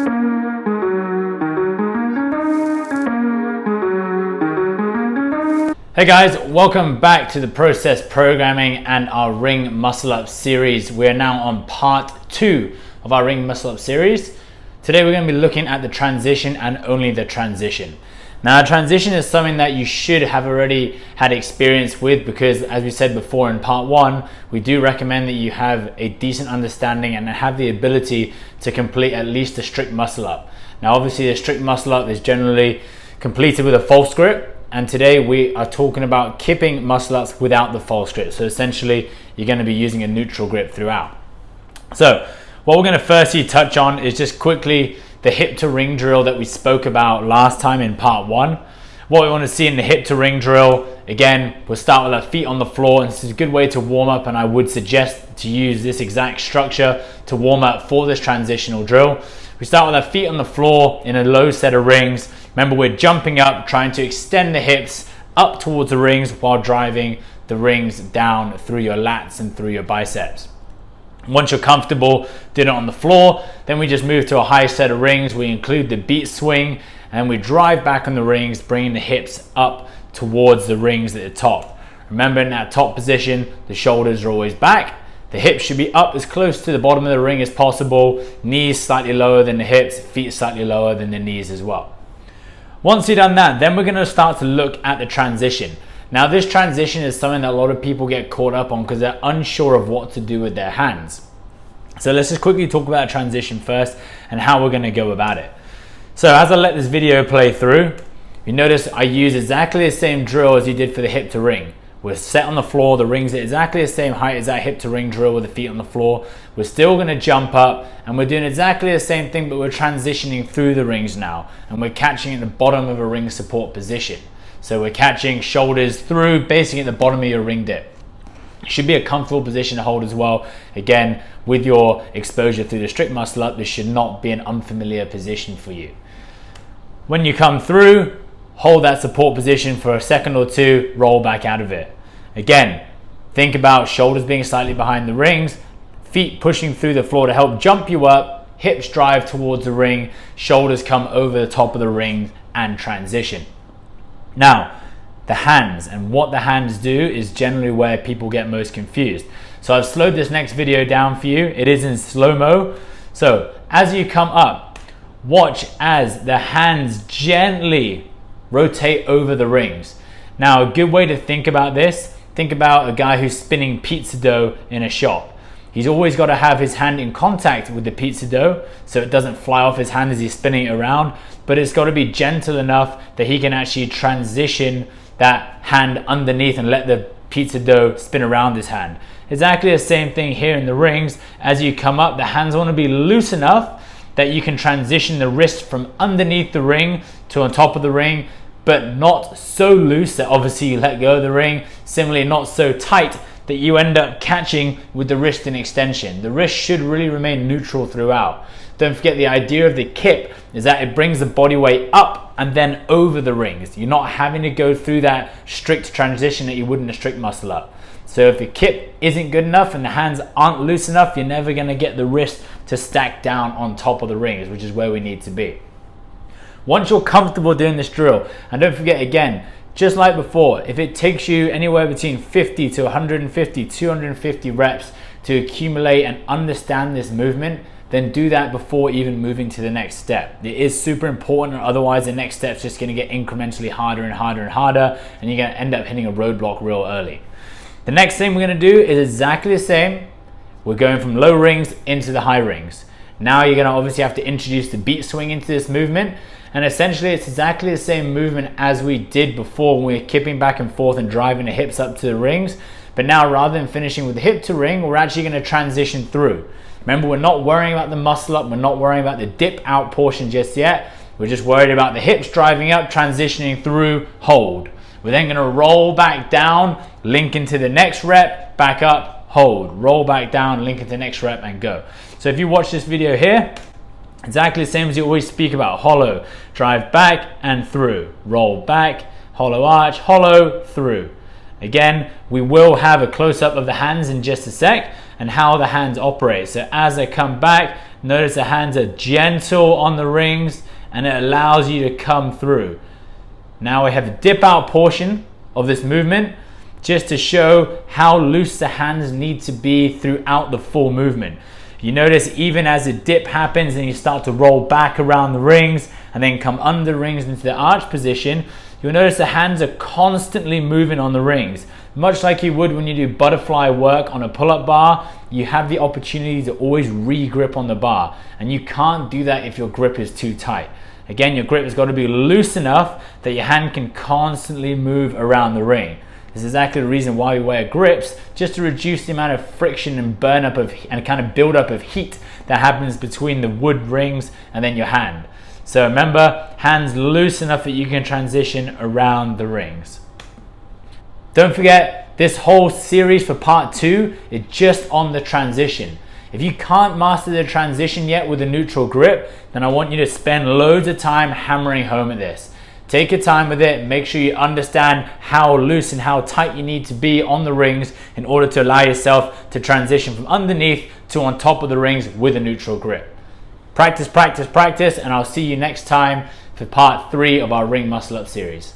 Hey guys, welcome back to the Process Programming and our Ring Muscle Up series. We're now on part 2 of our Ring Muscle Up series. Today we're going to be looking at the transition and only the transition. Now, transition is something that you should have already had experience with because, as we said before in part 1, we do recommend that you have a decent understanding and have the ability to complete at least a strict muscle up. Now, obviously, the strict muscle up is generally completed with a false grip. And today we are talking about kipping muscle ups without the false grip. So essentially, you're going to be using a neutral grip throughout. So what we're going to firstly touch on is just quickly the hip to ring drill that we spoke about last time in part 1. What we want to see in the hip to ring drill, again, we'll start with our feet on the floor. And this is a good way to warm up, and I would suggest to use this exact structure to warm up for this transitional drill. We start with our feet on the floor in a low set of rings. Remember, we're jumping up, trying to extend the hips up towards the rings while driving the rings down through your lats and through your biceps. Once you're comfortable doing it on the floor, then we just move to a high set of rings. We include the beat swing and we drive back on the rings, bringing the hips up towards the rings at the top. Remember, in that top position, the shoulders are always back. The hips should be up as close to the bottom of the ring as possible. Knees slightly lower than the hips, feet slightly lower than the knees as well. Once you've done that, then we're going to start to look at the transition. Now, this transition is something that a lot of people get caught up on because they're unsure of what to do with their hands. So let's just quickly talk about transition first and how we're going to go about it. So as I let this video play through, you notice I use exactly the same drill as you did for the hip to ring. We're set on the floor, the ring's at exactly the same height as that hip to ring drill with the feet on the floor. We're still gonna jump up and we're doing exactly the same thing, but we're transitioning through the rings now and we're catching at the bottom of a ring support position. So we're catching shoulders through, basically at the bottom of your ring dip. It should be a comfortable position to hold as well. Again, with your exposure through the strict muscle up, this should not be an unfamiliar position for you. When you come through, hold that support position for a second or two, roll back out of it. Again, think about shoulders being slightly behind the rings, feet pushing through the floor to help jump you up, hips drive towards the ring, shoulders come over the top of the ring and transition. Now, the hands and what the hands do is generally where people get most confused. So I've slowed this next video down for you. It is in slow-mo. So as you come up, watch as the hands gently rotate over the rings. Now, a good way to think about this, think about a guy who's spinning pizza dough in a shop. He's always got to have his hand in contact with the pizza dough so it doesn't fly off his hand as he's spinning it around, but it's got to be gentle enough that he can actually transition that hand underneath and let the pizza dough spin around his hand. Exactly the same thing here in the rings. As you come up, the hands want to be loose enough that you can transition the wrist from underneath the ring to on top of the ring, but not so loose that obviously you let go of the ring. Similarly, not so tight that you end up catching with the wrist in extension. The wrist should really remain neutral throughout. Don't forget, the idea of the kip is that it brings the body weight up and then over the rings. You're not having to go through that strict transition that you would in a strict muscle up. So if the kip isn't good enough and the hands aren't loose enough, you're never going to get the wrist to stack down on top of the rings, which is where we need to be. Once you're comfortable doing this drill, and don't forget again, just like before, if it takes you anywhere between 50 to 150, 250 reps to accumulate and understand this movement, then do that before even moving to the next step. It is super important, or otherwise the next step's just going to get incrementally harder and harder and harder, and you're going to end up hitting a roadblock real early. The next thing we're going to do is exactly the same. We're going from low rings into the high rings. Now you're going to obviously have to introduce the beat swing into this movement, and essentially it's exactly the same movement as we did before when we were kipping back and forth and driving the hips up to the rings. But now, rather than finishing with the hip to ring, we're actually going to transition through. Remember, we're not worrying about the muscle up, we're not worrying about the dip out portion just yet. We're just worried about the hips driving up, transitioning through, hold. We're then going to roll back down, link into the next rep, back up, hold. Roll back down, link into the next rep, and go. So if you watch this video here, exactly the same as you always speak about. Hollow, drive back and through. Roll back, hollow arch, hollow, through. Again, we will have a close-up of the hands in just a sec and how the hands operate. So as I come back, Notice the hands are gentle on the rings and it allows you to come through. Now we have the dip out portion of this movement just to show how loose the hands need to be throughout the full movement. You notice even as the dip happens and you start to roll back around the rings and then come under the rings into the arch position, you'll notice the hands are constantly moving on the rings. Much like you would when you do butterfly work on a pull-up bar, you have the opportunity to always re-grip on the bar, and you can't do that if your grip is too tight. Again, your grip has got to be loose enough that your hand can constantly move around the ring. This is exactly the reason why we wear grips, just to reduce the amount of friction and burn up and kind of build up of heat that happens between the wood rings and then your hand. So remember, hands loose enough that you can transition around the rings. Don't forget, this whole series for part 2 is just on the transition. If you can't master the transition yet with a neutral grip, then I want you to spend loads of time hammering home at this. Take your time with it, make sure you understand how loose and how tight you need to be on the rings in order to allow yourself to transition from underneath to on top of the rings with a neutral grip. Practice, practice, practice, and I'll see you next time for part 3 of our ring muscle up series.